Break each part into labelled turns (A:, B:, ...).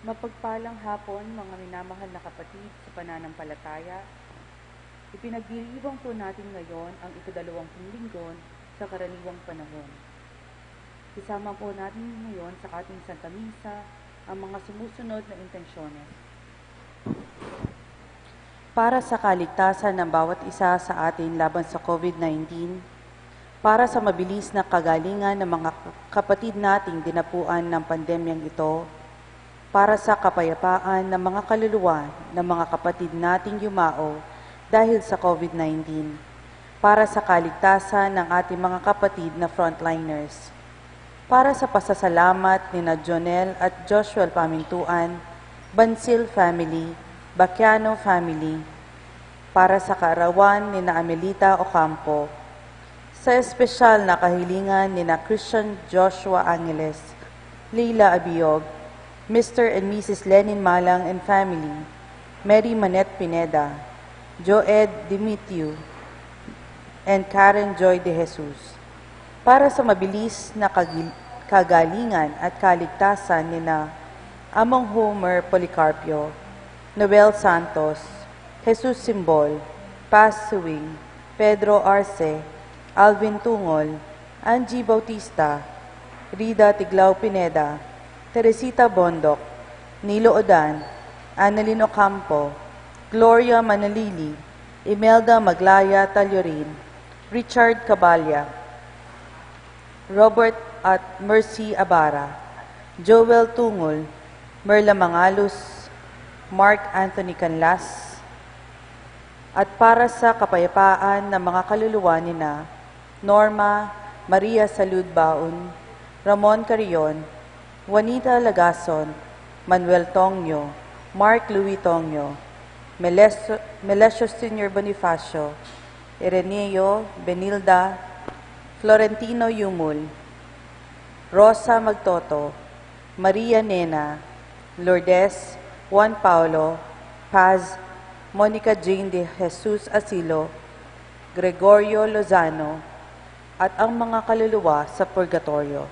A: Mapagpalang hapon, mga minamahal na kapatid sa pananampalataya. Ipinagdiriwang po natin ngayon ang ika-20 linggo sa karaniwang panahon. Isama po natin ngayon sa ating Santa Misa ang mga sumusunod na intensyones. Para sa kaligtasan ng bawat isa sa atin laban sa COVID-19, para sa mabilis na kagalingan ng mga kapatid nating dinapuan ng pandemyang ito, para sa kapayapaan ng mga kaluluwa ng mga kapatid nating yumao dahil sa COVID-19, para sa kaligtasan ng ating mga kapatid na frontliners, para sa pasasalamat ni na Jonel at Joshua Pamintuan, Bansil family, Bacchiano family, para sa kaarawan ni na Amelita Ocampo, sa espesyal na kahilingan ni na Christian Joshua Angeles, Leila Abiyog, Mr. and Mrs. Lenin Malang and family, Mary Manette Pineda, Joed Dimitiu, and Karen Joy de Jesus. Para sa mabilis na kagalingan at kaligtasan ni na Among Homer Policarpio, Noel Santos, Jesus Simbol, Paz Suwing, Pedro Arce, Alvin Tungol, Angie Bautista, Rida Tiglao Pineda, Teresita Bondok, Nilo Odan, Annalyn Ocampo, Gloria Manalili, Imelda Maglaya Talyorin, Richard Cabalya, Robert at Mercy Abara, Joel Tungol, Merla Mangalus, Mark Anthony Canlas, at para sa kapayapaan ng mga kaluluwa ni na Norma Maria Salud Baon, Ramon Carrion, Juanita Lagason, Manuel Tongyo, Mark Louis Tongyo, Melesio Sr. Bonifacio, Ireneo Benilda, Florentino Yumul, Rosa Magtoto, Maria Nena, Lourdes, Juan Paulo, Paz, Monica Jane de Jesus Asilo, Gregorio Lozano, at ang mga kaluluwa sa purgatorio.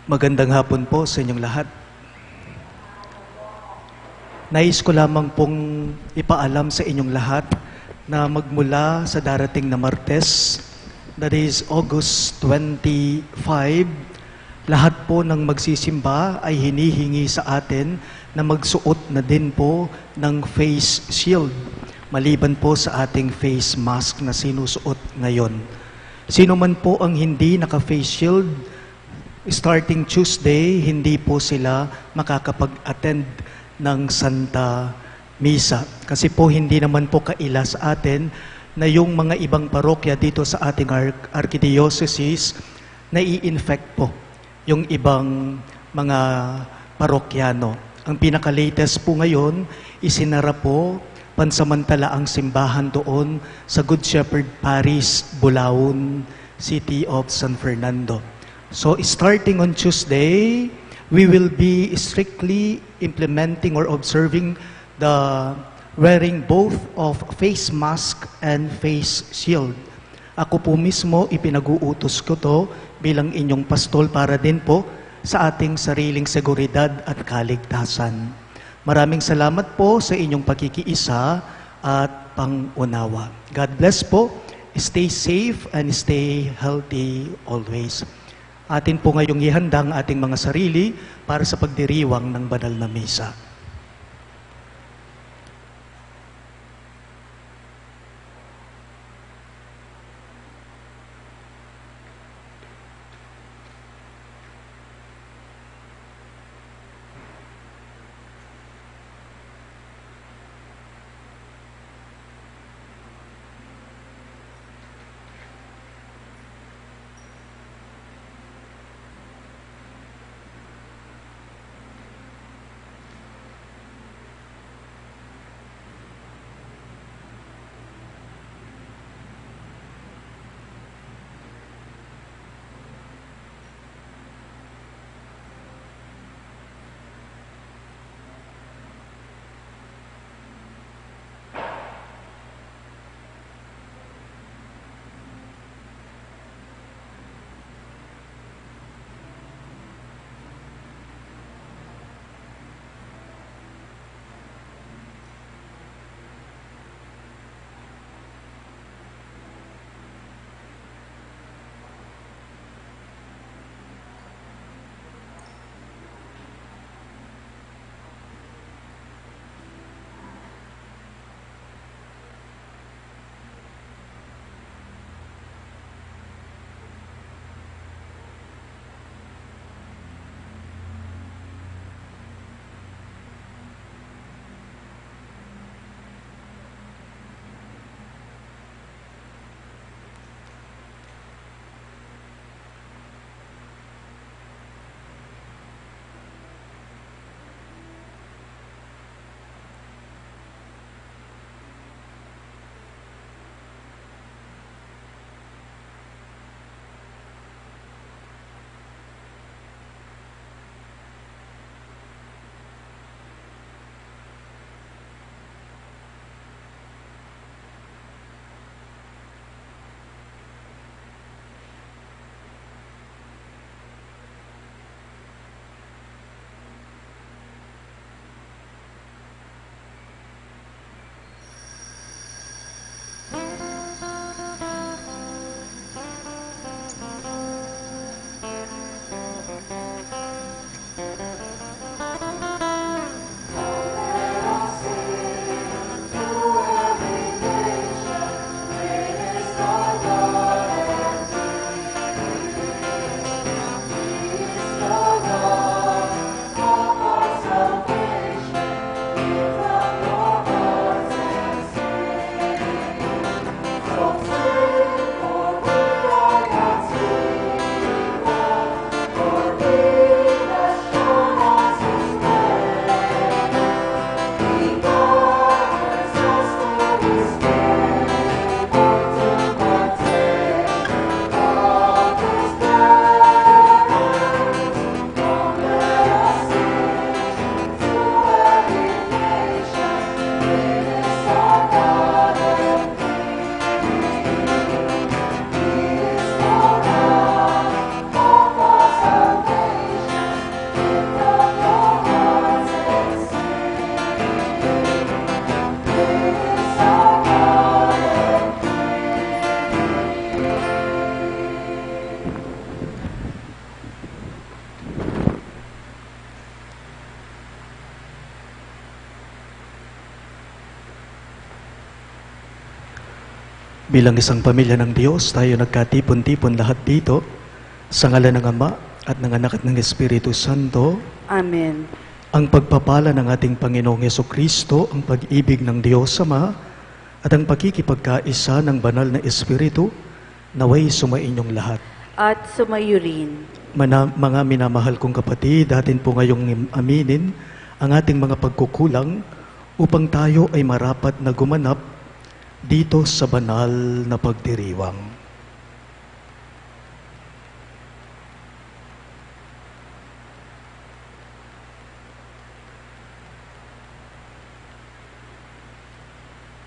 B: Magandang hapon po sa inyong lahat. Nais ko lamang pong ipaalam sa inyong lahat na magmula sa darating na Martes, that is August 25, lahat po ng magsisimba ay hinihingi sa atin na magsuot na din po ng face shield, maliban po sa ating face mask na sinusuot ngayon. Sino man po ang hindi naka-face shield, starting Tuesday, hindi po sila makakapag-attend ng Santa Misa. Kasi po hindi naman po kaila sa atin na yung mga ibang parokya dito sa ating archdiocese na i-infect po yung ibang mga parokyano. Ang pinaka-latest po ngayon, isinara po pansamantala ang simbahan doon sa Good Shepherd Parish, Bulaon, City of San Fernando. So starting on Tuesday, we will be strictly implementing or observing the wearing both of face mask and face shield. Ako po mismo, ipinag-uutos ko to bilang inyong pastol para din po sa ating sariling seguridad at kaligtasan. Maraming salamat po sa inyong pakikiisa at pangunawa. God bless po. Stay safe and stay healthy always. Atin po ngayong ihanda ang ating mga sarili para sa pagdiriwang ng banal na misa. Bilang isang pamilya ng Diyos, tayo nagkatipon-tipon lahat dito sa ngalan ng Ama at ng Anak at ng Espiritu Santo.
A: Amen.
B: Ang pagpapala ng ating Panginoong Yesukristo, ang pag-ibig ng Diyos Ama, at ang pakikipagkaisa ng banal na Espiritu, naway sumainyong lahat.
A: At sumayo rin.
B: Mga minamahal kong kapatid, atin po ngayong aminin ang ating mga pagkukulang upang tayo ay marapat na gumanap dito sa banal na pagdiriwang.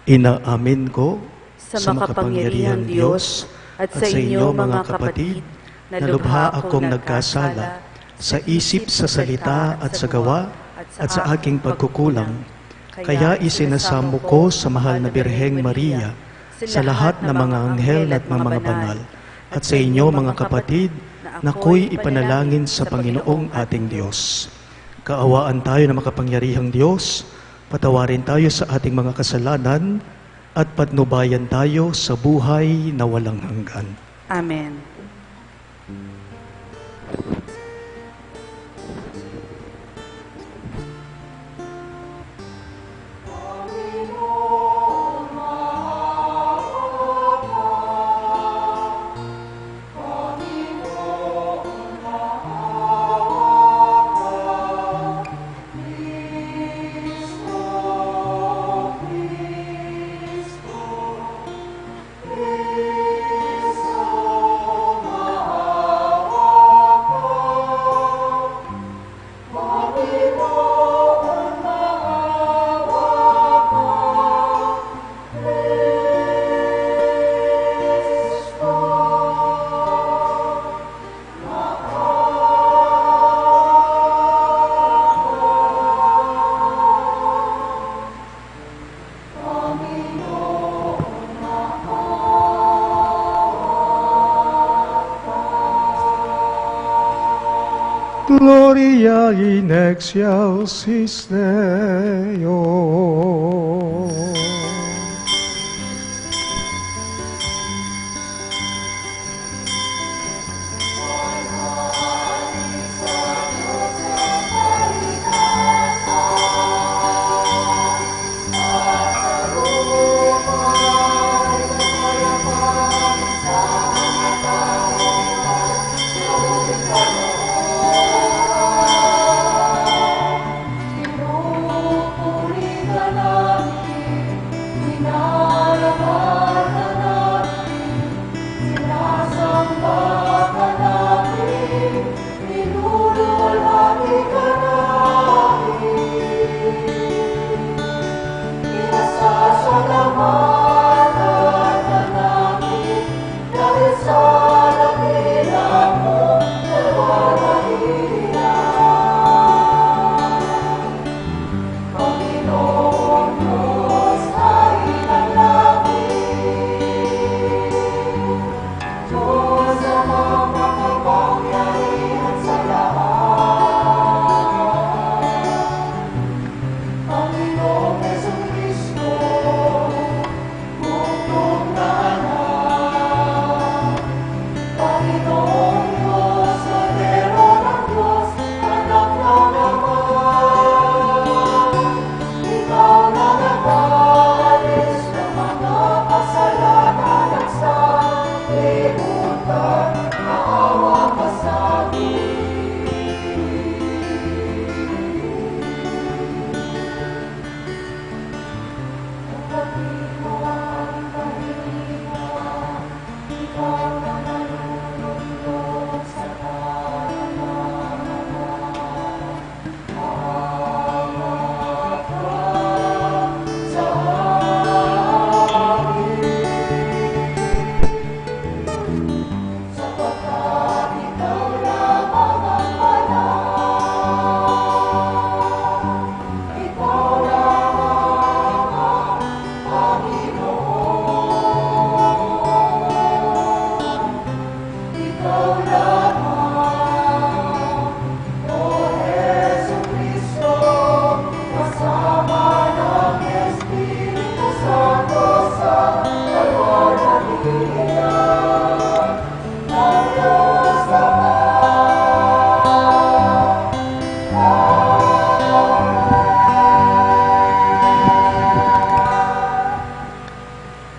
B: Inaamin ko
A: Sa makapangyarihang Diyos at sa inyo mga kapatid,
B: na lubha akong nagkasala sa isip, sa salita at sa gawa at sa aking pagkukulang. Kaya isinasamo ko sa mahal na Birheng Maria, sa lahat ng mga anghel at mga banal, at sa inyo mga kapatid, na ako'y ipanalangin sa Panginoong ating Diyos. Kaawaan tayo na makapangyarihang Diyos, patawarin tayo sa ating mga kasalanan, at patnubayan tayo sa buhay na walang hanggan.
A: Amen.
B: Gloria in excelsis Deo.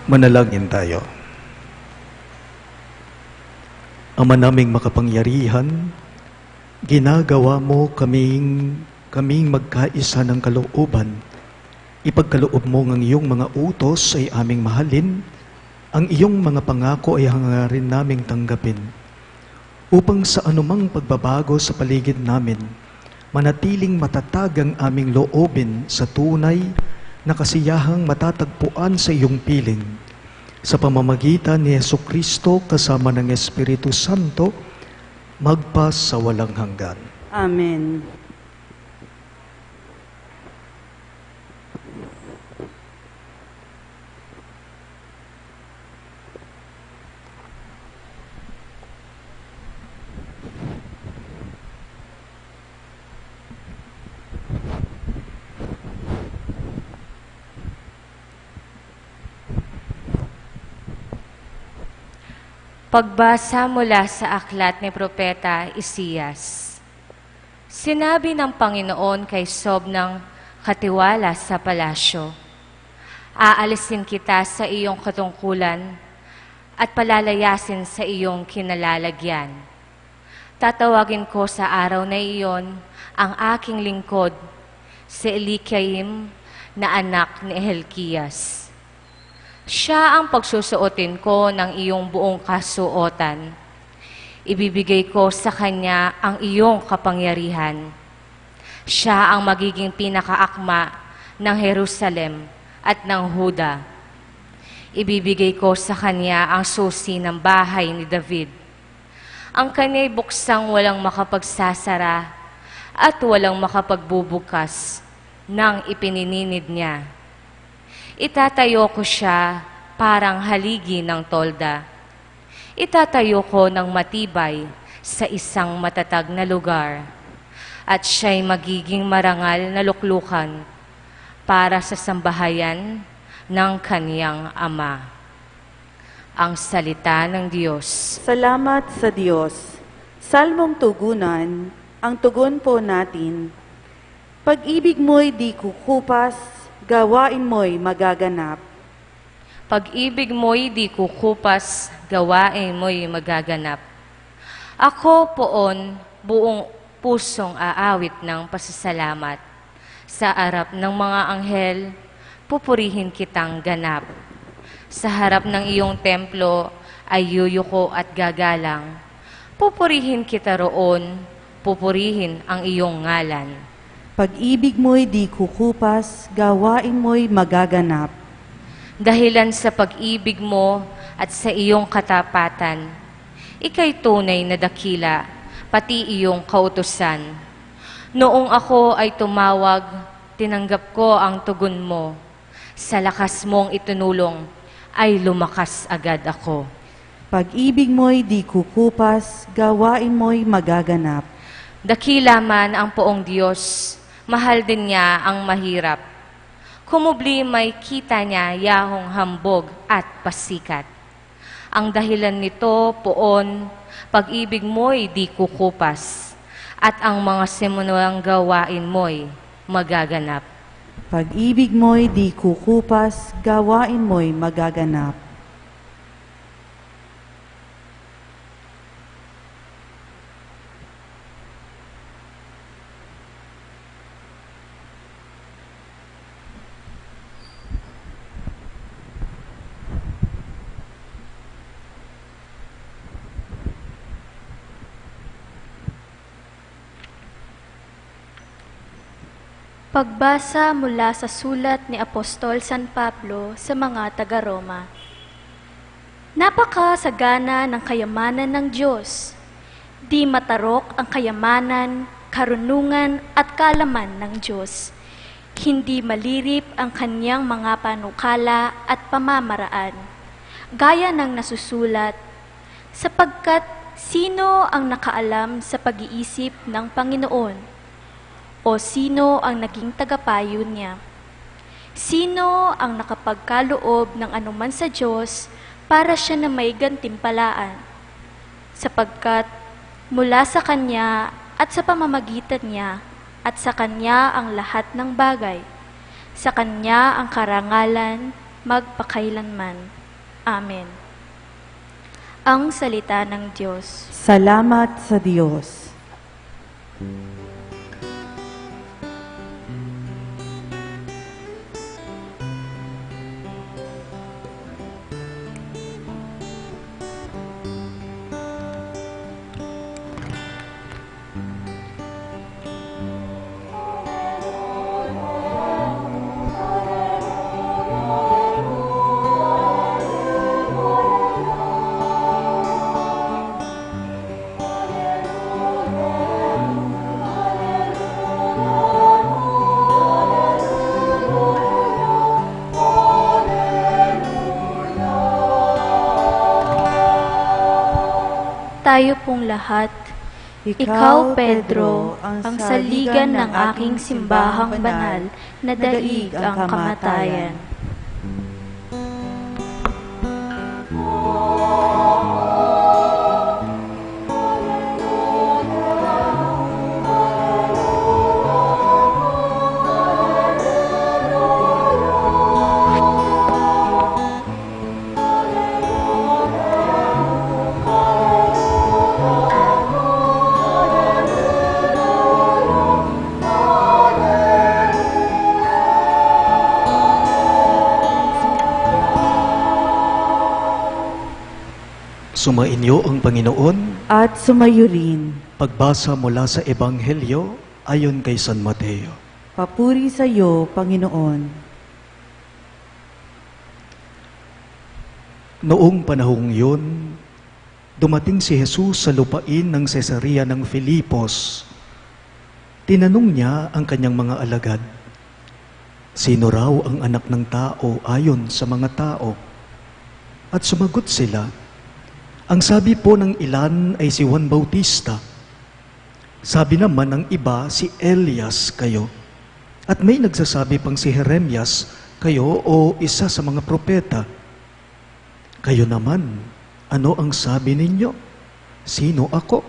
B: Manalangin tayo. Ama naming makapangyarihan, ginagawa mo kaming magkaisa ng kalooban. Ipagkaloob mo ng iyong mga utos ay aming mahalin, ang iyong mga pangako ay hangarin naming tanggapin. Upang sa anumang pagbabago sa paligid namin, manatiling matatag ang aming loobin sa tunay na kasiyahang matatagpuan sa iyong piling. Sa pamamagitan ni Jesucristo kasama ng Espiritu Santo, magpa sa walang hanggan.
A: Amen.
C: Pagbasa mula sa aklat ni Propeta Isaias. Sinabi ng Panginoon kay Sob ng katiwala sa palasyo, aalisin kita sa iyong katungkulan at palalayasin sa iyong kinalalagyan. Tatawagin ko sa araw na iyon ang aking lingkod, si Eliakim na anak ni Hilkias. Siya ang pagsusuotin ko ng iyong buong kasuotan. Ibibigay ko sa kanya ang iyong kapangyarihan. Siya ang magiging pinakaakma ng Jerusalem at ng Huda. Ibibigay ko sa kanya ang susi ng bahay ni David. Ang kanya'y buksang walang makapagsasara at walang makapagbubukas ng ipinininid niya. Itatayo ko siya parang haligi ng tolda. Itatayo ko ng matibay sa isang matatag na lugar. At siya'y magiging marangal na luklukan para sa sambahayan ng kaniyang ama. Ang salita ng Diyos.
A: Salamat sa Diyos. Salmong tugunan, ang tugon po natin. Pag-ibig mo'y di kukupas, gawain mo'y magaganap.
C: Pag-ibig mo'y di kukupas, gawain mo'y magaganap. Ako poon, buong pusong aawit ng pasasalamat. Sa harap ng mga anghel, pupurihin kitang ganap. Sa harap ng iyong templo ay yuyuko at gagalang. Pupurihin kita roon, pupurihin ang iyong ngalan.
A: Pag-ibig mo'y di kukupas, gawain mo'y magaganap.
C: Dahilan sa pag-ibig mo at sa iyong katapatan, ika'y tunay na dakila, pati iyong kautusan. Noong ako ay tumawag, tinanggap ko ang tugon mo. Sa lakas mong itinulong, ay lumakas agad ako.
A: Pag-ibig mo'y di kukupas, gawain mo'y magaganap.
C: Dakila man ang poong Diyos, mahal din niya ang mahirap. Kumubli may kita niya yahong hambog at pasikat. Ang dahilan nito poon, pag-ibig mo'y di kukupas, at ang mga simulang gawain mo'y magaganap.
A: Pag-ibig mo'y di kukupas, gawain mo'y magaganap.
D: Pagbasa mula sa sulat ni Apostol San Pablo sa mga taga-Roma. Napakasagana ng kayamanan ng Diyos. Di matarok ang kayamanan, karunungan at kaalaman ng Diyos. Hindi malirip ang kanyang mga panukala at pamamaraan. Gaya ng nasusulat, sapagkat sino ang nakaalam sa pag-iisip ng Panginoon? O sino ang naging tagapayo niya? Sino ang nakapagkaloob ng anuman sa Diyos para siya na may gantimpalaan? Sapagkat mula sa Kanya at sa pamamagitan niya at sa Kanya ang lahat ng bagay. Sa Kanya ang karangalan magpakailanman. Amen. Ang salita ng Diyos.
A: Salamat sa Diyos.
D: Tayo pong lahat, ikaw, Pedro, ang saligan ng aking simbahang banal na daig ang kamatayan.
B: Sumainyo ang Panginoon.
A: At sumayo rin.
B: Pagbasa mula sa Ebanghelyo ayon kay San Mateo.
A: Papuri sa iyo, Panginoon.
B: Noong panahong yun, dumating si Jesus sa lupain ng Cesarea ng Filipos. Tinanong niya ang kanyang mga alagad, sino raw ang anak ng tao ayon sa mga tao? At sumagot sila, ang sabi po ng ilan ay si Juan Bautista. Sabi naman ng iba si Elias kayo. At may nagsasabi pang si Jeremias kayo o isa sa mga propeta. Kayo naman, ano ang sabi ninyo? Sino ako?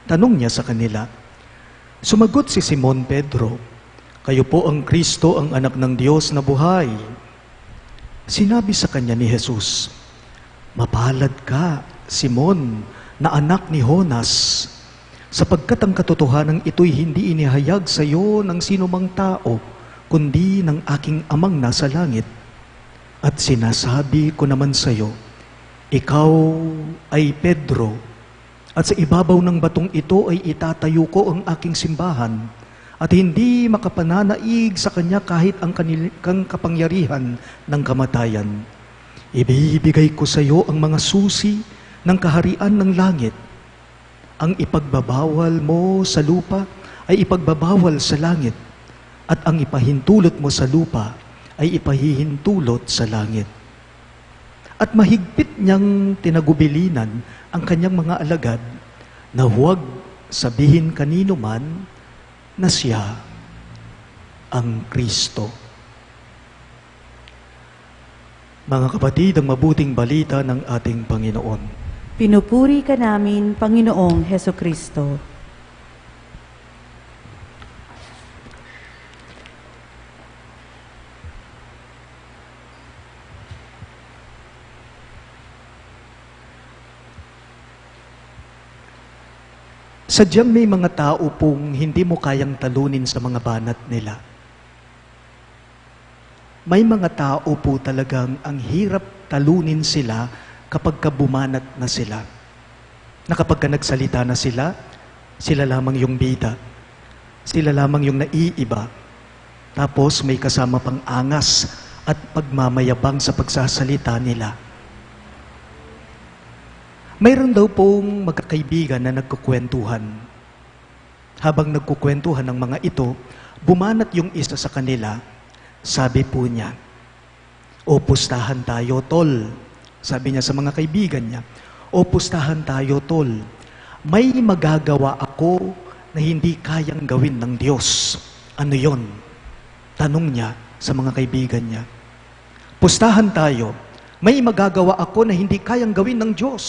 B: Tanong niya sa kanila. Sumagot si Simon Pedro, kayo po ang Kristo, ang anak ng Diyos na buhay. Sinabi sa kanya ni Jesus, mapalad ka, Simon, na anak ni Jonas, sapagkat ang katotohanan ito'y hindi inihayag sa iyo ng sinumang tao, kundi ng aking amang nasa langit. At sinasabi ko naman sa iyo, ikaw ay Pedro, at sa ibabaw ng batong ito ay itatayo ko ang aking simbahan, at hindi makapananaig sa kanya kahit ang kanilang kapangyarihan ng kamatayan. Ibibigay ko sa iyo ang mga susi ng kaharian ng langit. Ang ipagbabawal mo sa lupa ay ipagbabawal sa langit, at ang ipahintulot mo sa lupa ay ipahihintulot sa langit. At mahigpit niyang tinagubilinan ang kanyang mga alagad na huwag sabihin kanino man na siya ang Kristo. Mga kapatid, ang mabuting balita ng ating Panginoon.
A: Pinupuri ka namin, Panginoong Hesukristo.
B: Sadyang may mga tao pong hindi mo kayang talunin sa mga banat nila. May mga tao po talagang ang hirap talunin sila kapag bumanat na sila. Na kapag nagsalita na sila, sila lamang yung bida. Sila lamang yung naiiba. Tapos may kasama pang angas at pagmamayabang sa pagsasalita nila. Mayroon daw pong magkakaibigan na nagkukwentuhan. Habang nagkukwentuhan ng mga ito, bumanat yung isa sa kanila. Sabi po niya, o pustahan tayo, tol. Sabi niya sa mga kaibigan niya, o pustahan tayo, tol. May magagawa ako na hindi kayang gawin ng Diyos. Ano yon? Tanong niya sa mga kaibigan niya. Pustahan tayo. May magagawa ako na hindi kayang gawin ng Diyos.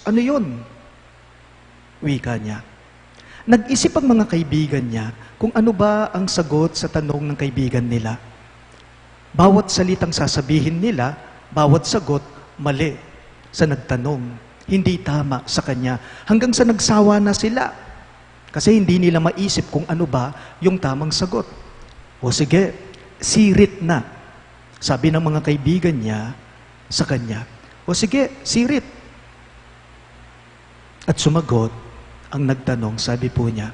B: Ano yon? Wika niya. Nag-isip ang mga kaibigan niya kung ano ba ang sagot sa tanong ng kaibigan nila. Bawat salitang sasabihin nila, bawat sagot, mali sa nagtanong, hindi tama sa kanya. Hanggang sa nagsawa na sila. Kasi hindi nila maisip kung ano ba yung tamang sagot. O sige, sirit na. Sabi ng mga kaibigan niya sa kanya, o sige, sirit. At sumagot ang nagtanong, sabi po niya,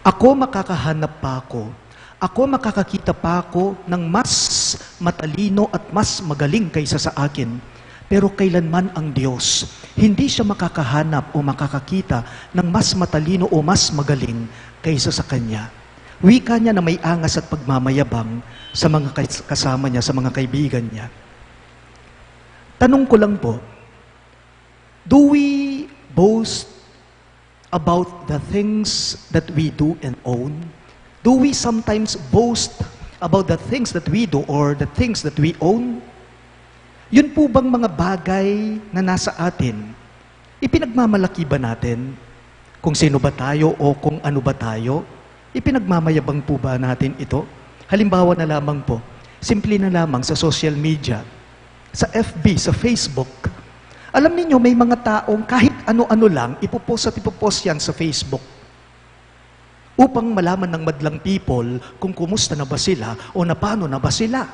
B: ako makakahanap pa ako makakakita pa ako ng mas matalino at mas magaling kaysa sa akin. Pero kailanman ang Diyos, hindi siya makakahanap o makakakita ng mas matalino o mas magaling kaysa sa Kanya. Wika niya na may angas at pagmamayabang sa mga kasama niya, sa mga kaibigan niya. Tanong ko lang po, do we boast about the things that we do and own? Do we sometimes boast about the things that we do or the things that we own? Yun po bang mga bagay na nasa atin, ipinagmamalaki ba natin kung sino ba tayo o kung ano ba tayo? Ipinagmamayabang po ba natin ito? Halimbawa na lamang po, simple na lamang sa social media, sa FB, sa Facebook. Alam niyo may mga taong kahit ano-ano lang, ipopost yan sa Facebook. Upang malaman ng madlang people kung kumusta na ba sila o na paano na ba sila.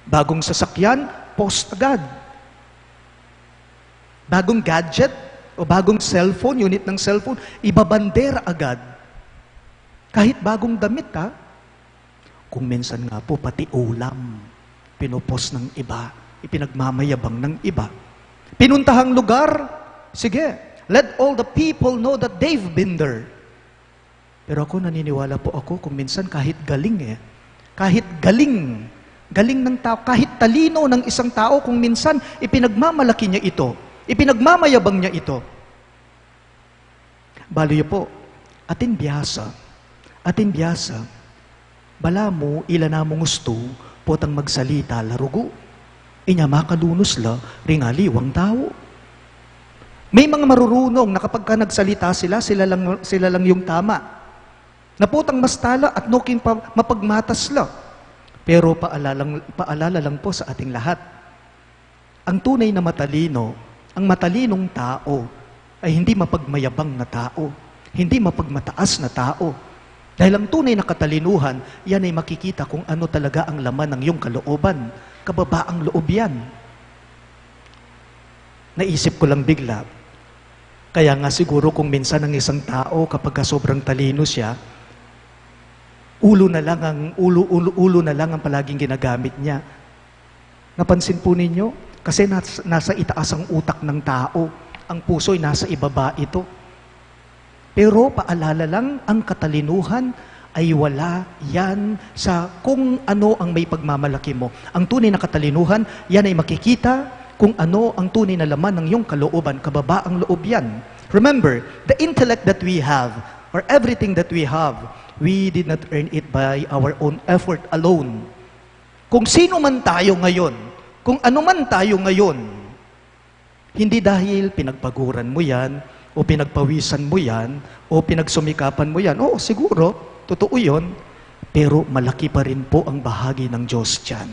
B: Bagong sasakyan, post agad. Bagong gadget o bagong cellphone, unit ng cellphone, ibabandera agad. Kahit bagong damit kung minsan nga po pati ulam, pinopost ng iba, ipinagmamayabang ng iba. Pinuntahang lugar, sige, let all the people know that they've been there. Pero ako, naniniwala po ako kung minsan kahit galing kahit galing ng tao, kahit talino ng isang tao, kung minsan ipinagmamalaki niya ito, ipinagmamayabang niya ito. Baloy po, atin biyasa, bala mo, ila na mong gusto, potang magsalita, larugo. Inya makalunos la, ringaliwang tao. May mga marurunong na kapag ka nagsalita sila lang yung tama. Naputang mastala at nuking mapagmatas la. Pero paalala lang po sa ating lahat. Ang tunay na matalino, ang matalinong tao, ay hindi mapagmayabang na tao, hindi mapagmataas na tao. Dahil ang tunay na katalinuhan, yan ay makikita kung ano talaga ang laman ng iyong kalooban. Kababaang loob yan. Naisip ko lang bigla, kaya nga siguro kung minsan ang isang tao kapag sobrang talino siya, ulo na lang ang palaging ginagamit niya. Napansin po ninyo? Kasi nasa itaas ang utak ng tao. Ang puso ay nasa ibaba ito. Pero paalala lang, ang katalinuhan ay wala yan sa kung ano ang may pagmamalaki mo. Ang tunay na katalinuhan, yan ay makikita kung ano ang tunay na laman ng iyong kalooban, kababaang loob yan. Remember, the intellect that we have, or everything that we have, we did not earn it by our own effort alone. Kung sino man tayo ngayon, kung ano man tayo ngayon, hindi dahil pinagpaguran mo yan, o pinagpawisan mo yan, o pinagsumikapan mo yan. Oo, siguro, totoo yun, pero malaki pa rin po ang bahagi ng Diyos dyan.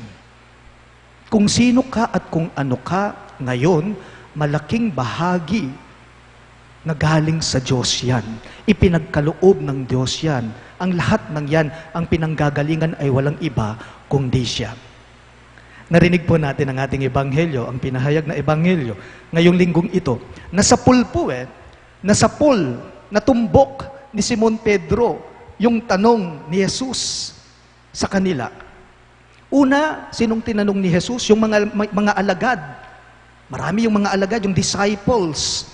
B: Kung sino ka at kung ano ka ngayon, malaking bahagi na galing sa Diyos yan. Ipinagkaloob ng Diyos yan. Ang lahat ng yan, ang pinanggagalingan ay walang iba kundi siya. Narinig po natin ang ating ebanghelyo, ang pinahayag na ebanghelyo, ngayong linggong ito. Nasapul po nasapul, natumbok ni Simon Pedro yung tanong ni Jesus sa kanila. Una, sinong tinanong ni Jesus? Yung mga alagad. Marami yung mga alagad, yung disciples.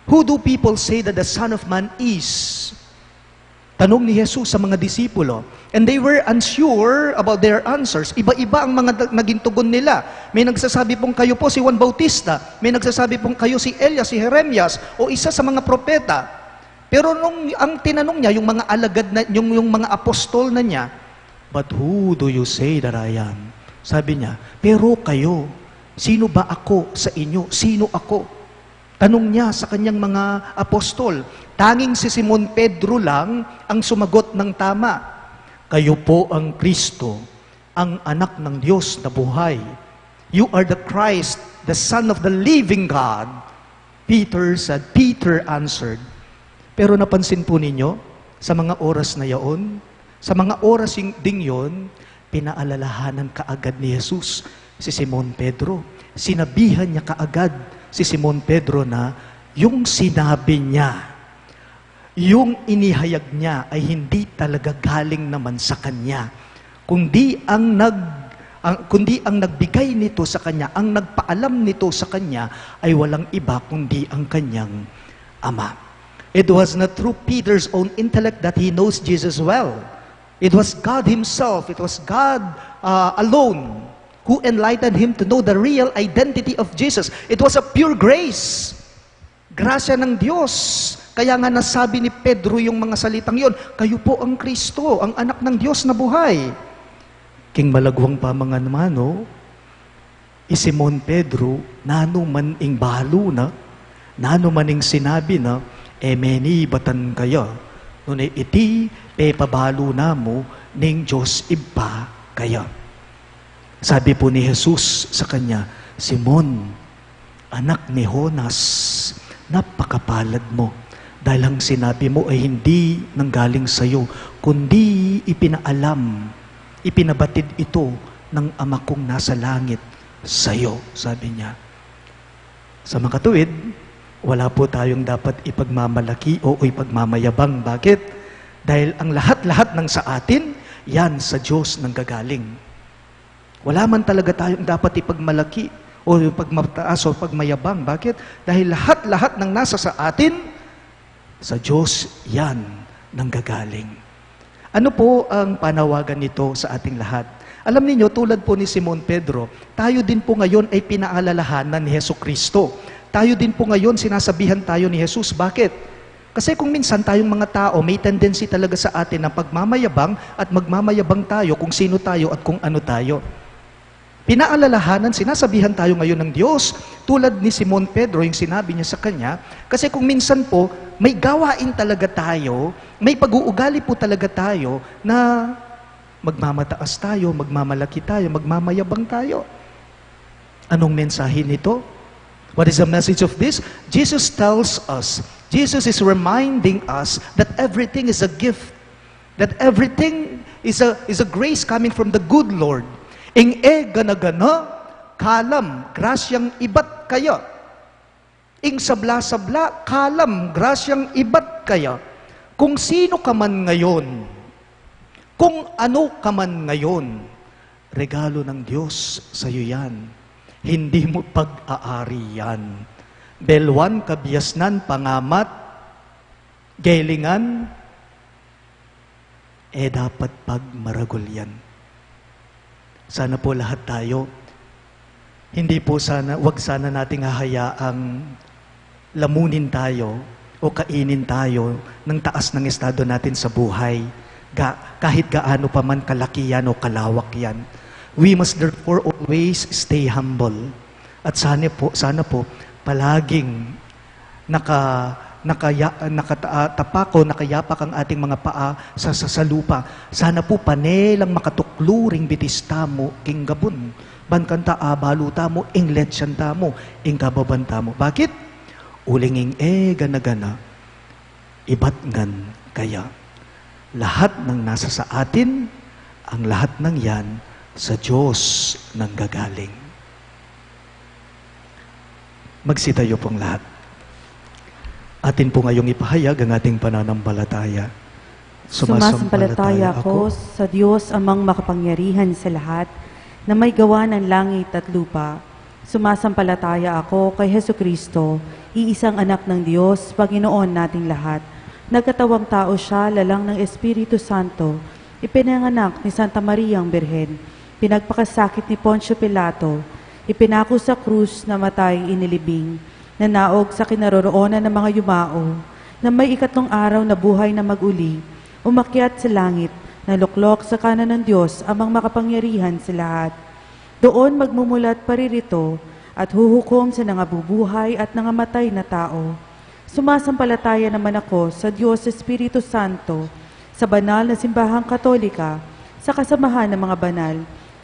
B: Who do people say that the Son of Man is? Tanong ni Jesus sa mga disipulo. And they were unsure about their answers. Iba-iba ang mga naging tugon nila. May nagsasabi pong kayo po si Juan Bautista. May nagsasabi pong kayo si Elias, si Jeremias, o isa sa mga propeta. Pero nung ang tinanong niya, yung mga alagad na, yung mga apostol na niya, but who do you say that I am? Sabi niya, pero kayo, sino ba ako sa inyo? Sino ako? Tanong niya sa kanyang mga apostol. Tanging si Simon Pedro lang ang sumagot ng tama. Kayo po ang Kristo, ang anak ng Diyos na buhay. You are the Christ, the Son of the living God. Peter answered. Pero napansin po ninyo, sa mga oras na yaon, sa mga oras ding yon, pinaalalahanan kaagad ni Jesus si Simon Pedro. Sinabihan niya kaagad si Simon Pedro na yung sinabi niya, yung inihayag niya ay hindi talaga galing naman sa kanya, kundi ang nagbigay nito sa kanya, ang nagpaalam nito sa kanya ay walang iba kundi ang kanyang Ama. It was not through Peter's own intellect that he knows Jesus well. It was God Himself, it was God alone who enlightened him to know the real identity of Jesus. It was a pure grace. Grasya ng Diyos. Kaya nga nasabi ni Pedro yung mga salitang yon, kayo po ang Kristo, ang anak ng Diyos na buhay. King malagwang pa mga namano, Simon Pedro, nano man ing balo na, nano man ing sinabi na, meni batan kaya, nunay iti, pabalo na mo, ning Diyos iba kaya. Sabi po ni Jesus sa kanya, Simon, anak ni Jonas, napakapalad mo. Dahil ang sinabi mo ay hindi nanggaling sa iyo, kundi ipinabatid ito ng Ama kong nasa langit sa iyo, sabi niya. Sa mga katuwid, wala po tayong dapat ipagmamalaki o ipagmamayabang. Bakit? Dahil ang lahat-lahat ng sa atin, yan sa Diyos nanggagaling. Wala man talaga tayong dapat ipagmalaki o ipagmataas o pagmayabang. Bakit? Dahil lahat-lahat ng nasa sa atin, sa Diyos yan nanggagaling. Ano po ang panawagan nito sa ating lahat? Alam niyo, tulad po ni Simon Pedro, tayo din po ngayon ay pinaalalahanan ni Jesucristo. Tayo din po ngayon, sinasabihan tayo ni Jesus. Bakit? Kasi kung minsan tayong mga tao, may tendency talaga sa atin na pagmamayabang at magmamayabang tayo kung sino tayo at kung ano tayo. Pinaalalahanan, sinasabihan tayo ngayon ng Diyos, tulad ni Simon Pedro, yung sinabi niya sa kanya, kasi kung minsan po, may gawain talaga tayo, may pag-uugali po talaga tayo na magmamataas tayo, magmamalaki tayo, magmamayabang tayo. Anong mensahe nito? What is the message of this? Jesus tells us, Jesus is reminding us that everything is a gift, that everything is a grace coming from the good Lord. Ing gana-gana, kalam, grasyang ibat kaya. Ing sabla-sabla, kalam, grasyang ibat kaya. Kung sino ka man ngayon, kung ano ka man ngayon, regalo ng Diyos sa iyo yan. Hindi mo pag-aari yan. Belwan, kabiasnan, pangamat, gailingan, dapat pagmaragol yan. Sana po lahat tayo, wag sana nating hahayaang lamunin tayo o kainin tayo ng taas ng estado natin sa buhay, kahit gaano pa man kalaki yan o kalawak yan. We must therefore always stay humble. At sana po palaging nakayapak ang ating mga paa sa lupa. Sana po panelang makatukluring bitista mo, king gabon. Bankanta baluta mo, inglet siyanta mo, ingkababanta mo. Bakit? Ulinging gana-gana, ibat ngan kaya. Lahat ng nasa sa atin, ang lahat ng yan, sa Diyos nanggagaling. Magsitayo pong lahat. Atin po ngayong ipahayag ang ating pananampalataya.
A: Sumasampalataya ako sa Diyos amang makapangyarihan sa lahat, na may gawa ng langit at lupa. Sumasampalataya ako kay Jesucristo, iisang anak ng Diyos, Panginoon nating lahat. Nagkatawang tao siya, lalang ng Espiritu Santo, ipinanganak ni Santa Mariang Birhen, pinagpakasakit ni Poncio Pilato, ipinako sa krus na matay inilibing, nanaog sa kinaroroonan ng mga yumao, na may ikatlong araw na buhay na maguli, umakyat sa langit, naluklok sa kanan ng Diyos amang makapangyarihan sa lahat. Doon magmumulat paririto at huhukom sa nangabubuhay at nangamatay na tao. Sumasampalataya naman ako sa Diyos Espiritu Santo, sa banal na simbahang katolika, sa kasamahan ng mga banal,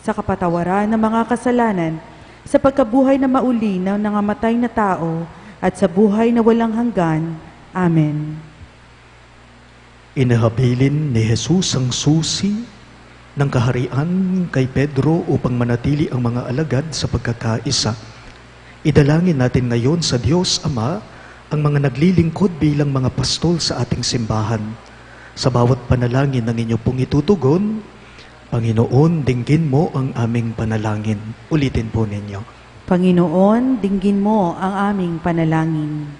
A: sa kapatawaran ng mga kasalanan, sa pagkabuhay na mauli ng nangamatay na tao, at sa buhay na walang hanggan. Amen.
B: Inahabilin ni Jesus ang susi ng kaharian kay Pedro upang manatili ang mga alagad sa pagkakaisa. Idalangin natin ngayon sa Diyos Ama ang mga naglilingkod bilang mga pastol sa ating simbahan. Sa bawat panalangin ng inyo pong itutugon, Panginoon, dinggin mo ang aming panalangin. Ulitin po ninyo.
A: Panginoon, dinggin mo ang aming panalangin.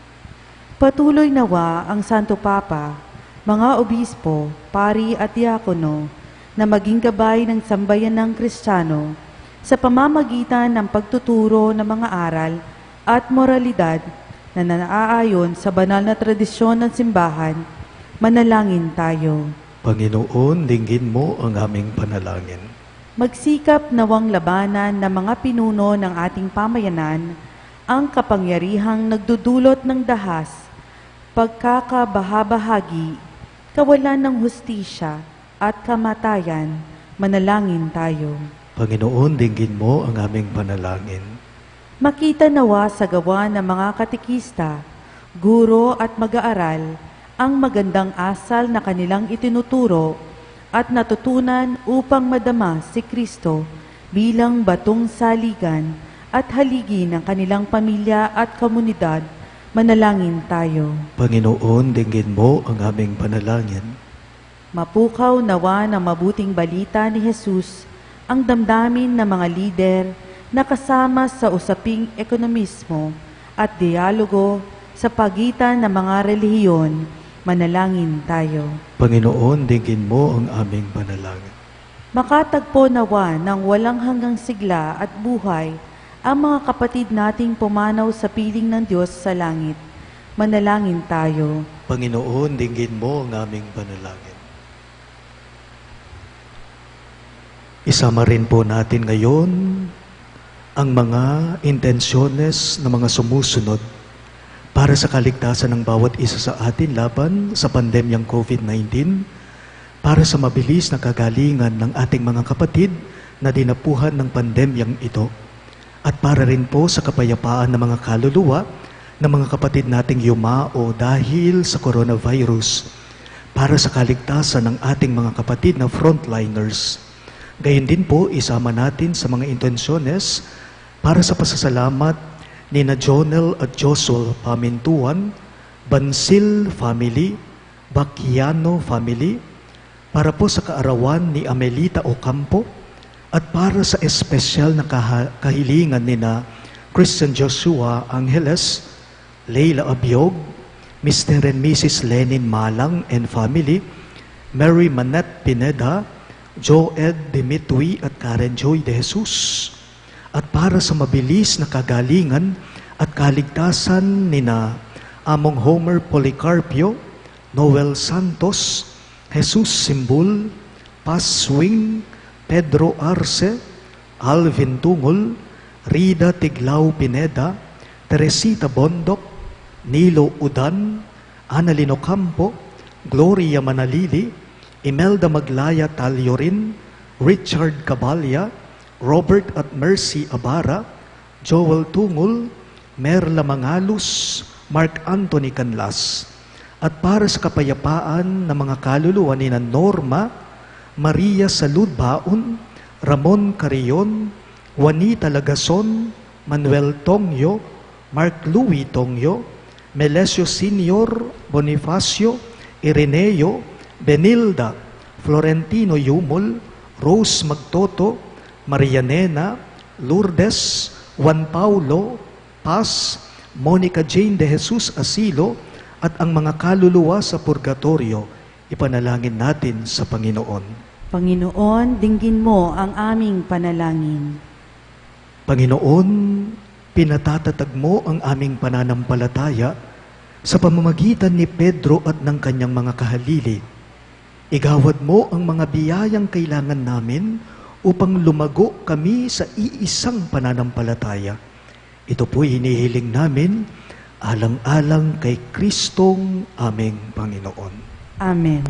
A: Patuloy nawa ang Santo Papa, mga obispo, pari at diakono na maging gabay ng sambayan ng Kristiyano sa pamamagitan ng pagtuturo ng mga aral at moralidad na naaayon sa banal na tradisyon ng simbahan. Manalangin tayo.
B: Panginoon, dinggin mo ang aming panalangin.
A: Magsikap nawang labanan ng mga pinuno ng ating pamayanan ang kapangyarihang nagdudulot ng dahas, pagkakabahabahagi, kawalan ng hustisya at kamatayan. Manalangin tayo.
B: Panginoon, dinggin mo ang aming panalangin.
A: Makita nawa sa gawa ng mga katekista, guro at mag-aaral ang magandang asal na kanilang itinuturo at natutunan upang madama si Kristo bilang batong saligan at haligi ng kanilang pamilya at komunidad. Manalangin tayo.
B: Panginoon, dinggin mo ang aming panalangin.
A: Mapukaw nawa ng mabuting balita ni Jesus ang damdamin ng mga lider na kasama sa usaping ekonomismo at dialogo sa pagitan ng mga relihiyon. Manalangin tayo.
B: Panginoon, dinggin mo ang aming panalangin.
A: Makatagpo nawa ng walang hanggang sigla at buhay ang mga kapatid nating pumanaw sa piling ng Diyos sa langit. Manalangin tayo.
B: Panginoon, dinggin mo ang aming panalangin. Isama rin po natin ngayon ang mga intensyones ng mga sumusunod para sa kaligtasan ng bawat isa sa atin laban sa pandemyang COVID-19, para sa mabilis na kagalingan ng ating mga kapatid na dinapuhan ng pandemyang ito, at para rin po sa kapayapaan ng mga kaluluwa ng mga kapatid nating yumao dahil sa coronavirus, para sa kaligtasan ng ating mga kapatid na frontliners. Gayon din po, isama natin sa mga intensyones para sa pasasalamat ni na Jonel at Joshua Pamintuan, Bansil family, Bacchiano family, para po sa kaarawan ni Amelita Ocampo, at para sa espesyal na kahilingan ni na Christian Joshua Angeles, Leila Abiog, Mr. and Mrs. Lenin Malang and family, Mary Manette Pineda, Joed Dimitri at Karen Joy de Jesus, at para sa mabilis na kagalingan at kaligtasan ni na Among Homer Policarpio, Noel Santos, Jesus Simbul, Paz Swing, Pedro Arce, Alvin Tungol, Rida Tiglao Pineda, Teresita Bondok, Nilo Udan, Annalino Campo, Gloria Manalili, Imelda Maglaya Taliorin, Richard Cabalya, Robert at Mercy Abara, Joel Tungol, Merla Mangalus, Mark Anthony Canlas, at para sa kapayapaan ng mga kaluluwa ni Norma, Maria Salud Baon, Ramon Carrion, Juanita Lagason, Manuel Tongyo, Mark Louis Tongyo, Melesio Senior, Bonifacio, Ireneo, Benilda, Florentino Yumol, Rose Magtoto, Marianena, Lourdes, Juan Paulo, Paz, Monica Jane de Jesus Asilo, at ang mga kaluluwa sa purgatorio, ipanalangin natin sa Panginoon.
A: Panginoon, dinggin mo ang aming panalangin.
B: Panginoon, pinatatatag mo ang aming pananampalataya sa pamamagitan ni Pedro at ng kanyang mga kahalili. Igawad mo ang mga biyayang kailangan namin upang lumago kami sa iisang pananampalataya. Ito po'y hinihiling namin alang-alang kay Kristong aming Panginoon.
A: Amen.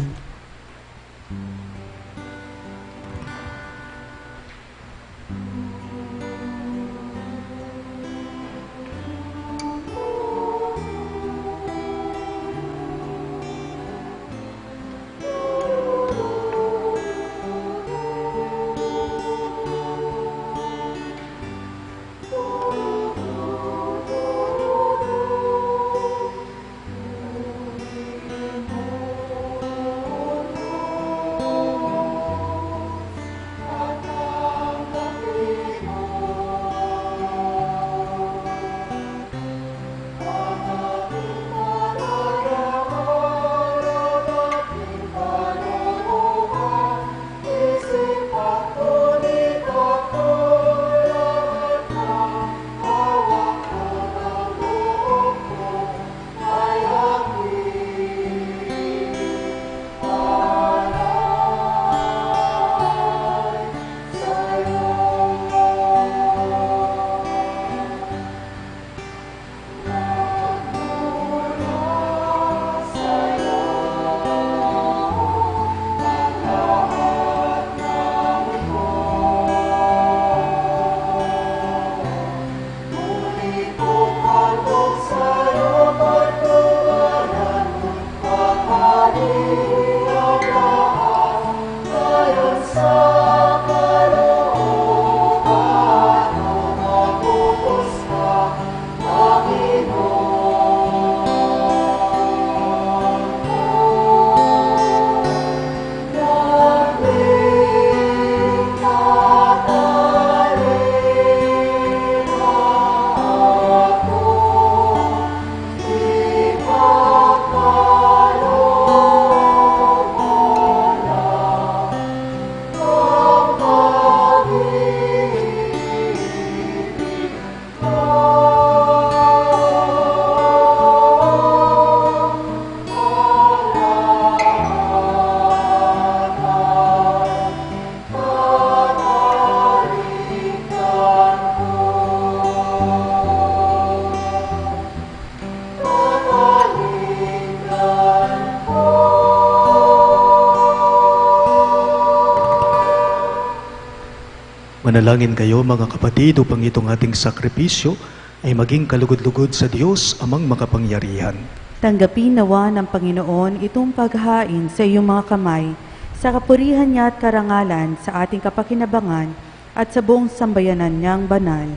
B: Manalangin kayo mga kapatid upang itong ating sakripisyo ay maging kalugod-lugod sa Diyos amang makapangyarihan.
A: Tanggapin nawa ng Panginoon itong paghain sa iyong mga kamay, sa kapurihan niya at karangalan sa ating kapakinabangan at sa buong sambayanan niyang banal.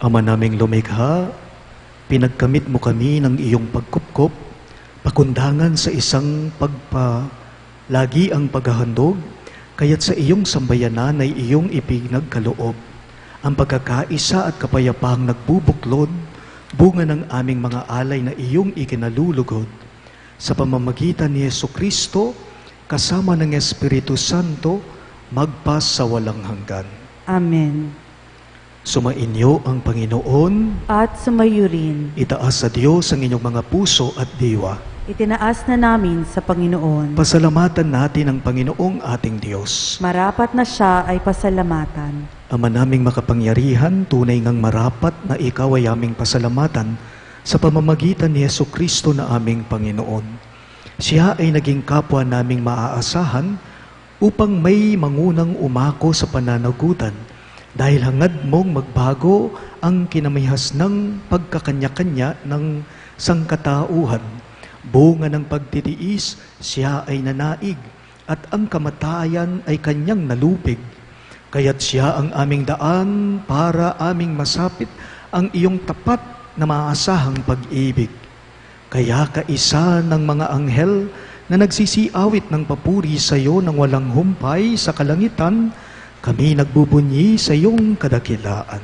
B: Ama naming lumikha, pinagkamit mo kami ng iyong pagkupkop, pakundangan sa isang pagpalagi ang paghahandog, kaya't sa iyong sambayanan ay iyong ipinagkaloob. Ang pagkakaisa at kapayapang nagbubuklod, bunga ng aming mga alay na iyong ikinalulugod. Sa pamamagitan ni Jesucristo, kasama ng Espiritu Santo, magpas sa walang hanggan.
A: Amen.
B: Sumainyo ang Panginoon,
A: At sumayo rin,
B: itaas sa Diyos ang inyong mga puso at diwa.
A: itinaas na namin sa Panginoon.
B: Pasalamatan natin ang Panginoong ating Diyos.
A: Marapat na siya ay pasalamatan.
B: Ama naming makapangyarihan, tunay ngang marapat na ikaw ay aming pasalamatan sa pamamagitan ni Jesucristo na aming Panginoon. Siya ay naging kapwa naming maaasahan upang may mangunang umako sa pananagutan dahil hangad mong magbago ang kinamihas ng pagkakanya-kanya ng sangkatauhan. Bunga ng pagtitiis, siya ay nanaig at ang kamatayan ay kanyang nalupig. Kaya't siya ang aming daan para aming masapit ang iyong tapat na maasahang pag-ibig. Kaya kaisa ng mga anghel na nagsisiawit ng papuri sa iyo ng walang humpay sa kalangitan, kami nagbubunyi sa iyong kadakilaan.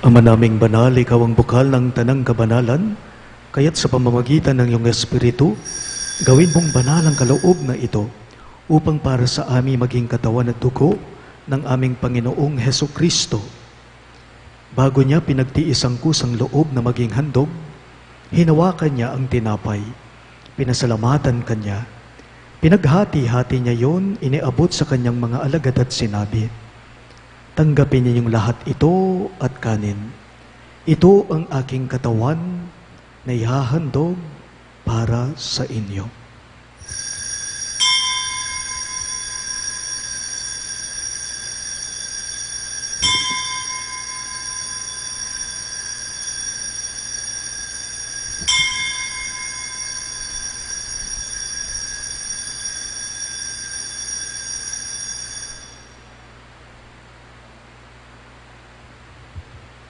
B: Ama naming banal, ikaw ang bukal ng tanang kabanalan, kaya't sa pamamagitan ng iyong Espiritu, gawin mong banal ang kaloob na ito, upang para sa amin maging katawan at dugo ng aming Panginoong Heso Kristo. Bago niya pinagtiis ang kusang loob na maging handog, hinawakan niya ang tinapay, pinasalamatan kanya, pinaghati-hati niya yon, iniabot sa kanyang mga alagad at sinabi, tanggapin ninyong lahat ito at kanin. Ito ang aking katawan na ihahandog para sa inyo.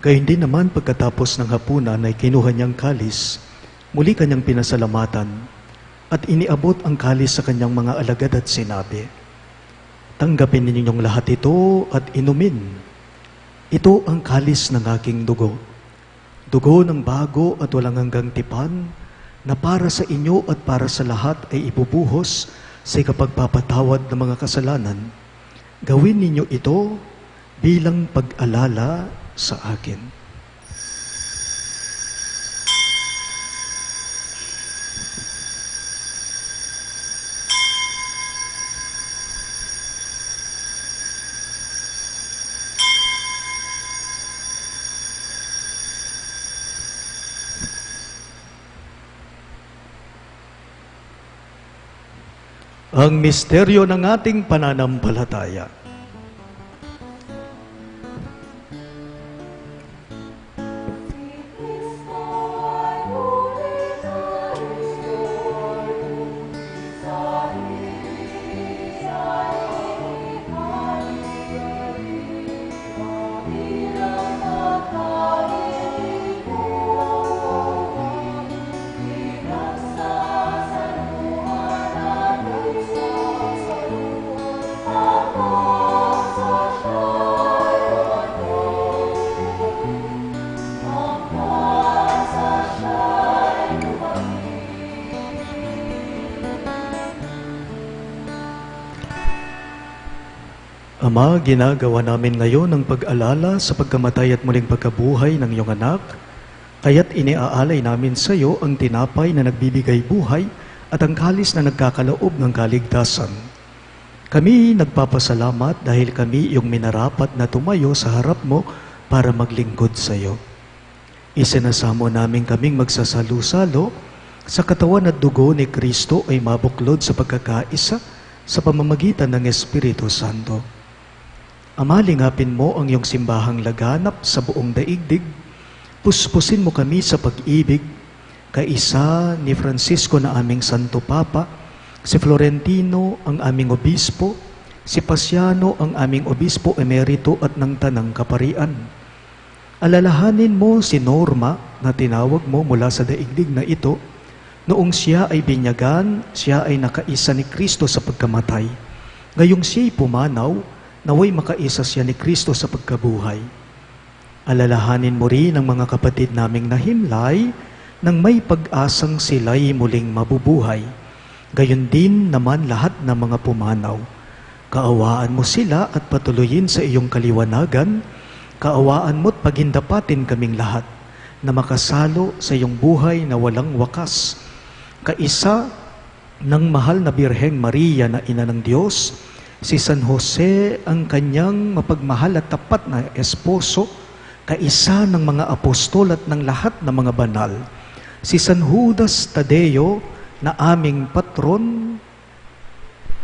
B: Gayun din naman pagkatapos ng hapunan ay kinuha niyang kalis, muli kanyang pinasalamatan, at iniabot ang kalis sa kanyang mga alagad at sinabi, tanggapin ninyong lahat ito at inumin. Ito ang kalis ng aking dugo, dugo ng bago at walang hanggang tipan, na para sa inyo at para sa lahat ay ibubuhos sa ikapagpapatawad ng mga kasalanan. Gawin ninyo ito bilang pag-alala sa akin. Ang misteryo ng ating pananampalataya. Ama, ginagawa namin ngayon ang pag-alala sa pagkamatay at muling pagkabuhay ng iyong anak, kaya't iniaalay namin sa iyo ang tinapay na nagbibigay buhay at ang kalis na nagkakaloob ng kaligtasan. Kami nagpapasalamat dahil kami iyong minarapat na tumayo sa harap mo para maglingkod sa iyo. Isinasamo namin kaming magsasalo-salo sa katawan at dugo ni Kristo ay mabuklod sa pagkakaisa sa pamamagitan ng Espiritu Santo. Ama, lingapin mo ang iyong simbahang laganap sa buong daigdig. Puspusin mo kami sa pag-ibig, kaisa ni Francisco na aming Santo Papa, si Florentino ang aming obispo, si Pasiano ang aming obispo emerito at ng Tanang Kaparian. Alalahanin mo si Norma na tinawag mo mula sa daigdig na ito, noong siya ay binyagan, siya ay nakaisa ni Kristo sa pagkamatay. Ngayong siya'y pumanaw, naway makaisa siya ni Kristo sa pagkabuhay. Alalahanin mo rin ang mga kapatid naming nahimlay nang may pag-asang sila'y muling mabubuhay. Gayon din naman lahat ng mga pumanaw. Kaawaan mo sila at patuloyin sa iyong kaliwanagan. Kaawaan mo't pagindapatin kaming lahat na makasalo sa iyong buhay na walang wakas. Kaisa ng mahal na Birheng Maria na Ina ng Diyos, si San Jose ang kanyang mapagmahal at tapat na esposo, kaisa ng mga apostol at ng lahat ng mga banal, si San Judas Tadeo na aming patron,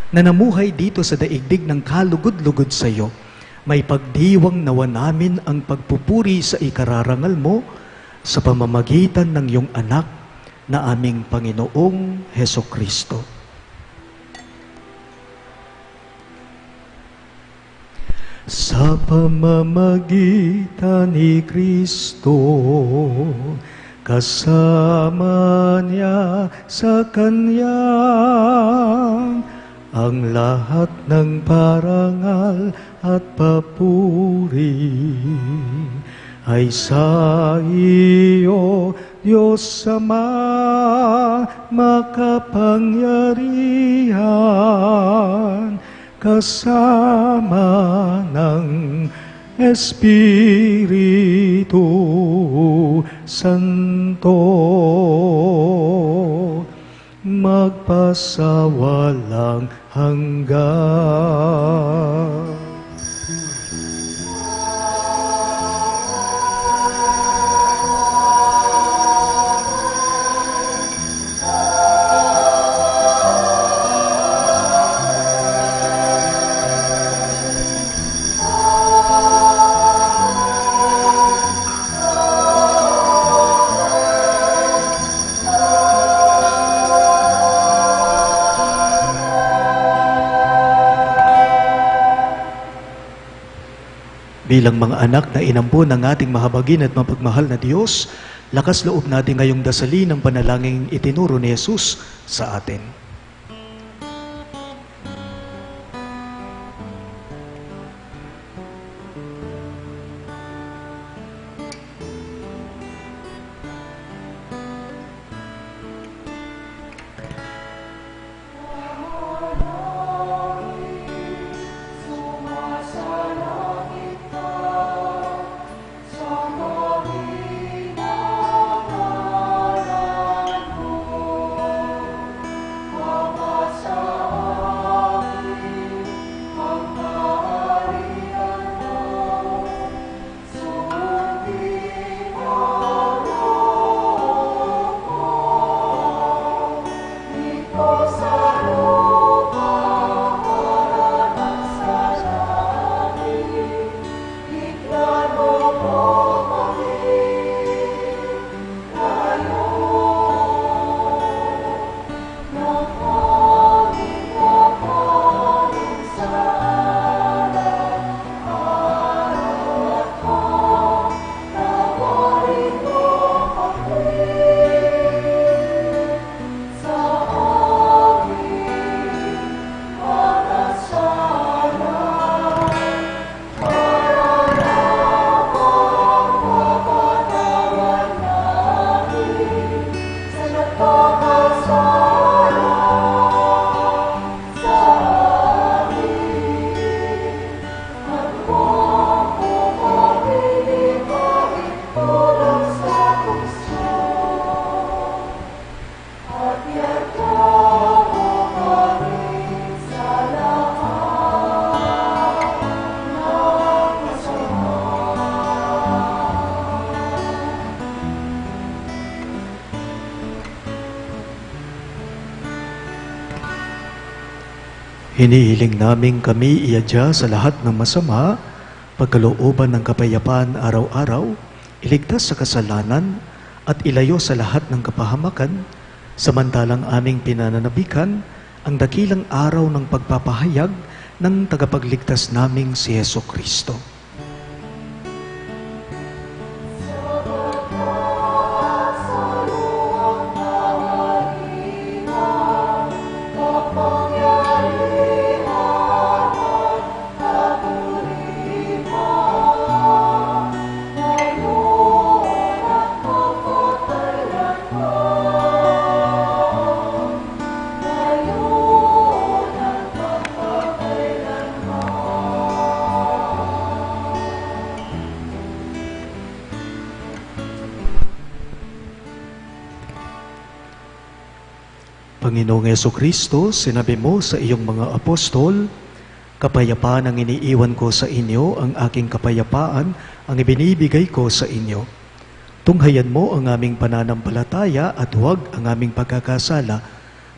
B: na namuhay dito sa daigdig ng kalugod-lugod sa iyo, may pagdiwang nawa namin ang pagpupuri sa ikararangal mo sa pamamagitan ng iyong anak na aming Panginoong Heso Kristo. Sa pamamagitan ni Kristo, kasama niya sa Kanya, ang lahat ng parangal at papuri ay sa iyo, Diyos Ama, makapangyarihan, kasama ng Espiritu Santo, magpasawalang hanggan. Bilang mga anak na inampo ng ating mahabagin at mapagmahal na Diyos, lakas loob natin ngayong dasalin ang panalangin itinuro ni Jesus sa atin. Hinihiling namin kami iadya sa lahat ng masama, pagkalooban ng kapayapaan araw-araw, iligtas sa kasalanan, at ilayo sa lahat ng kapahamakan, samantalang aming pinananabikan ang dakilang araw ng pagpapahayag ng tagapagligtas naming si Heso Kristo. Panginoong Jesucristo, sinabi mo sa iyong mga apostol, kapayapaan ang iniiwan ko sa inyo, ang aking kapayapaan ang ibinibigay ko sa inyo. Tunghayan mo ang aming pananampalataya at huwag ang aming pagkakasala.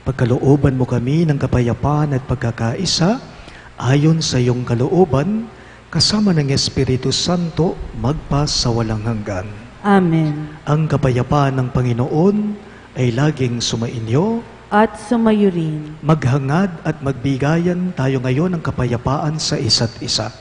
B: Pagkalooban mo kami ng kapayapaan at pagkakaisa, ayon sa iyong kalooban, kasama ng Espiritu Santo, magpa sa walang hanggan.
A: Amen.
B: Ang kapayapaan ng Panginoon ay laging sumainyo.
A: At sumayo rin.
B: Maghangad at magbigayan tayo ngayon ng kapayapaan sa isa't isa.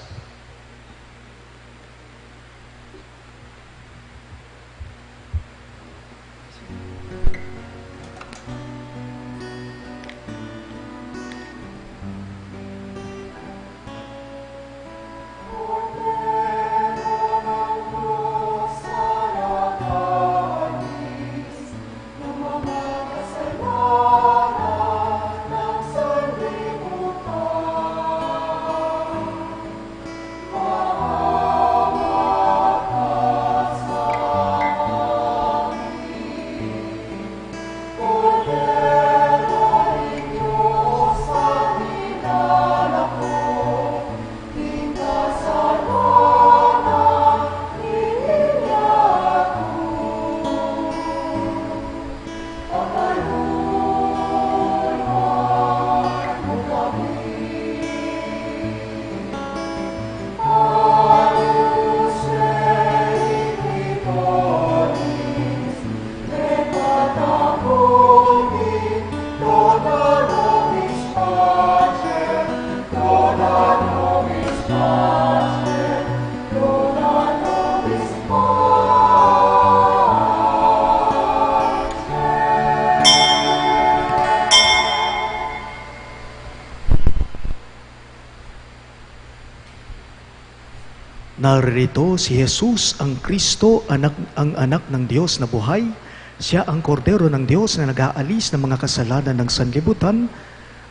B: Narito si Jesus, ang Kristo, ang anak ng Diyos na buhay. Siya ang kordero ng Diyos na nag-aalis ng mga kasalanan ng sanlibutan.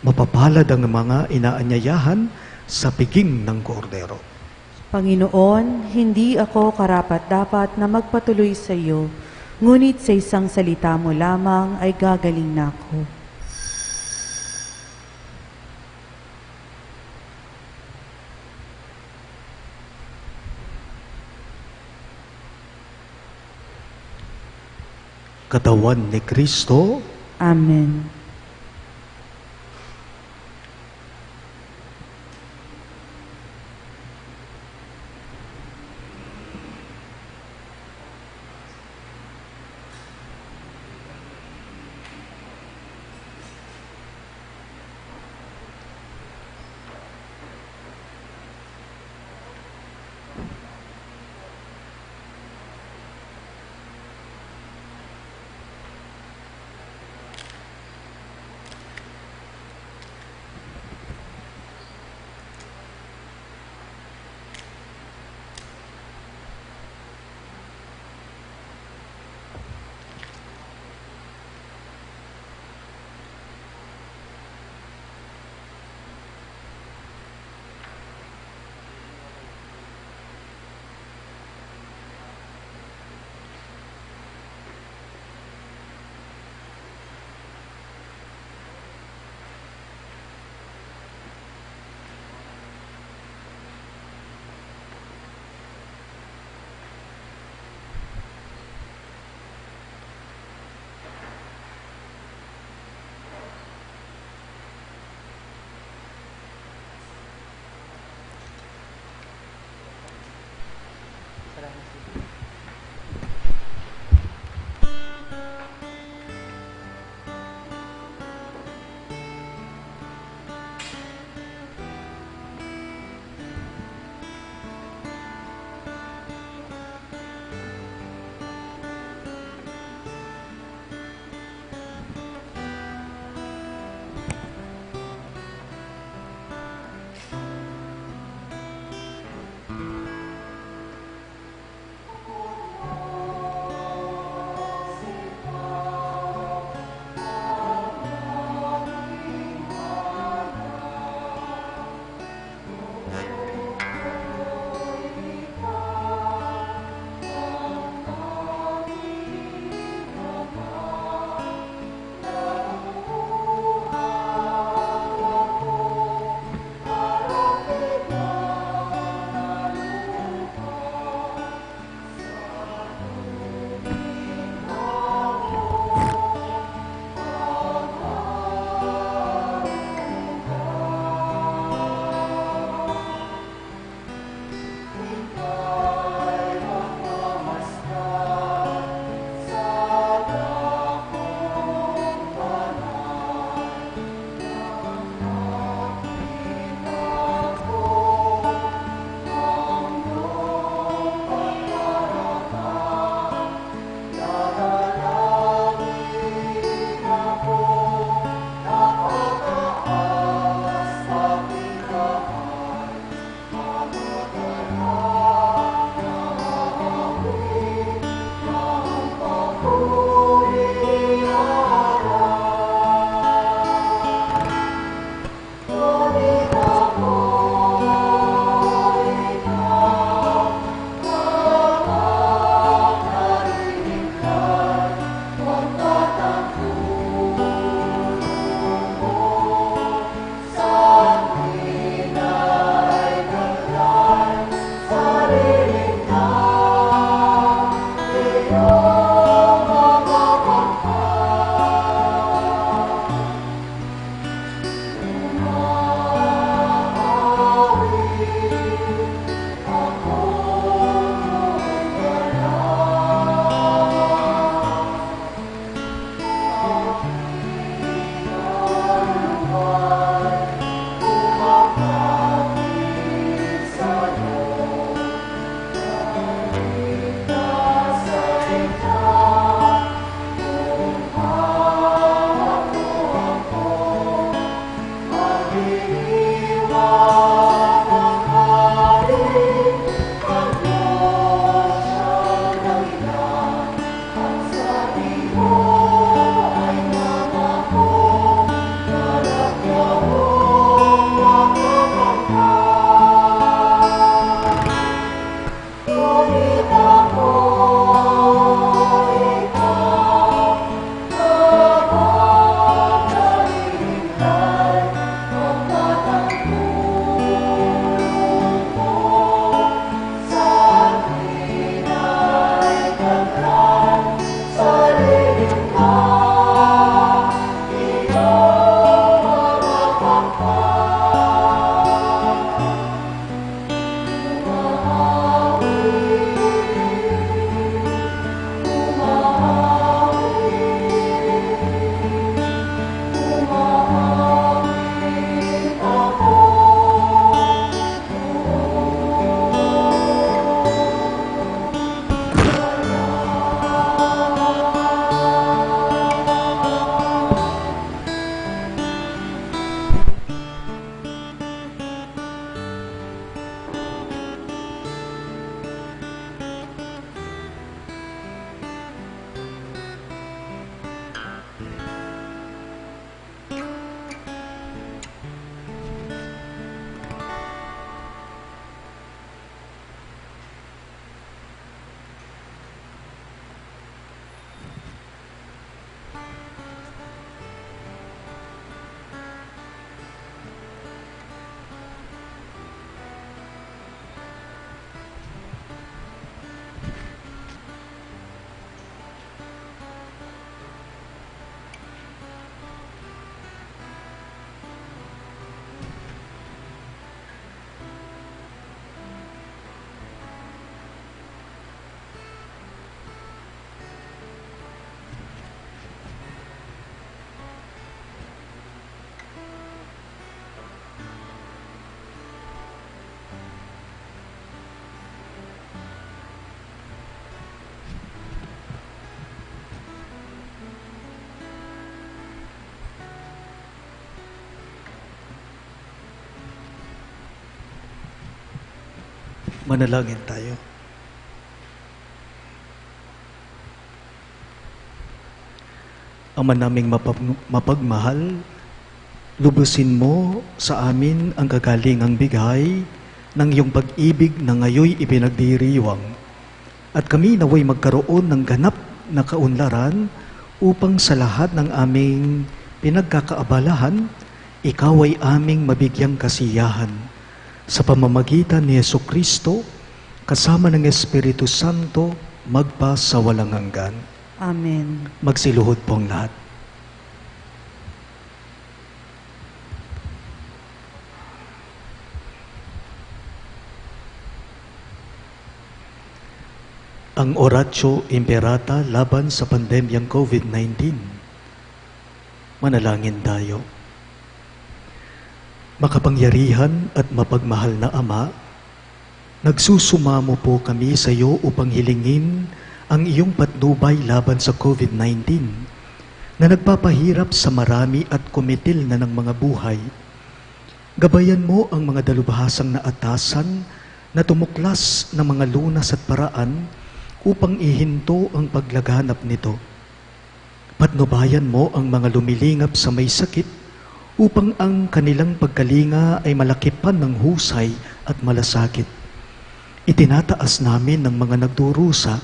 B: Mapapalad ang mga inaanyayahan sa piging ng kordero.
A: Panginoon, hindi ako karapat-dapat na magpatuloy sa iyo, ngunit sa isang salita mo lamang ay gagaling na ako.
B: Katawan ni Kristo.
A: Amen.
B: Manalangin tayo. Ama naming mapagmahal, lubusin mo sa amin ang kagalingang bigay ng iyong pag-ibig na ngayoy ipinagdiriwang. At kami naway magkaroon ng ganap na kaunlaran upang sa lahat ng aming pinagkakaabalahan, ikaw ay aming mabigyang kasiyahan. Sa pamamagitan ni Jesucristo, kasama ng Espiritu Santo, magpa sa walang hanggan.
A: Amen.
B: Magsiluhod po ang lahat. Ang Oratio Imperata laban sa pandemyang COVID-19. Manalangin tayo. Makapangyarihan at mapagmahal na Ama, nagsusumamo po kami sa iyo upang hilingin ang iyong patnubay laban sa COVID-19 na nagpapahirap sa marami at kumitil na ng mga buhay. Gabayan mo ang mga dalubhasang na atasan na tumuklas ng mga lunas at paraan upang ihinto ang paglaganap nito. Patnubayan mo ang mga lumilingap sa may sakit upang ang kanilang pagkalinga ay malakipan ng husay at malasakit. Itinataas namin ng mga nagdurusa,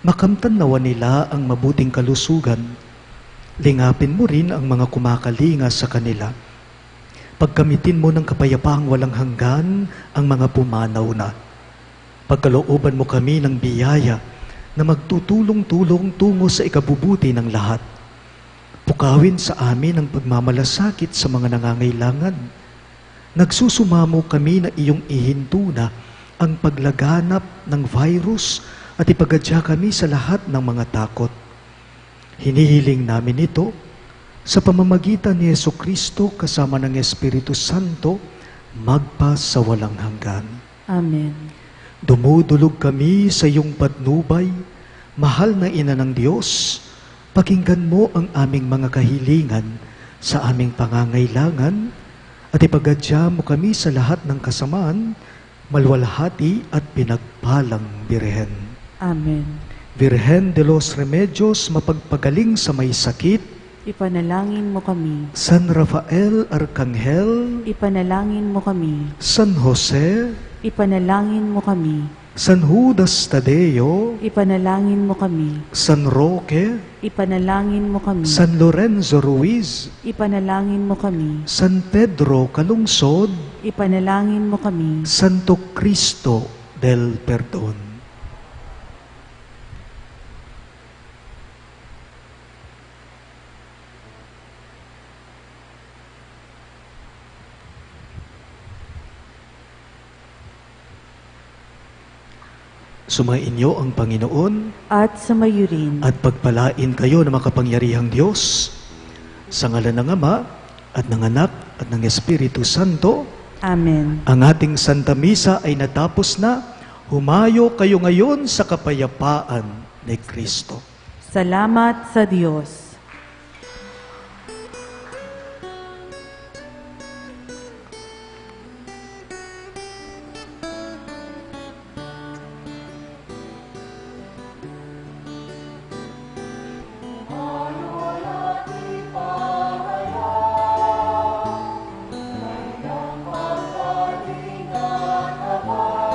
B: makamtan nawa nila ang mabuting kalusugan. Lingapin mo rin ang mga kumakalinga sa kanila. Pagkamitin mo ng kapayapaang walang hanggan ang mga pumanaw na. Pagkalooban mo kami ng biyaya na magtutulong-tulong tungo sa ikabubuti ng lahat. Pukawin sa amin ang pagmamalasakit sa mga nangangailangan. Nagsusumamo kami na iyong ihinto na ang paglaganap ng virus at ipagadya kami sa lahat ng mga takot. Hinihiling namin ito sa pamamagitan ni Jesucristo kasama ng Espiritu Santo, magpa sa walang hanggan.
A: Amen.
B: Dumudulog kami sa iyong patnubay, mahal na Ina ng Diyos. Pakinggan mo ang aming mga kahilingan sa aming pangangailangan at ipagadya mo kami sa lahat ng kasamaan, malwalhati at pinagpalang Birhen.
A: Amen.
B: Virgen de los Remedios, mapagpagaling sa may sakit,
A: Ipanalangin mo kami.
B: San Rafael Arcangel,
A: Ipanalangin mo kami.
B: San Jose,
A: Ipanalangin mo kami.
B: San Judas Tadeo,
A: Ipanalangin mo kami.
B: San Roque,
A: Ipanalangin mo kami.
B: San Lorenzo Ruiz,
A: Ipanalangin mo kami.
B: San Pedro Calungsod,
A: Ipanalangin mo kami.
B: Santo Cristo del Perdon. Sumainyo ang Panginoon
A: At sumayo rin.
B: at pagpalain kayo ng makapangyarihang Diyos sa ngalan ng Ama at ng Anak at ng Espiritu Santo.
A: Amen.
B: Ang ating Santa Misa ay natapos na. Humayo kayo ngayon sa kapayapaan ni Kristo.
A: Salamat sa Diyos.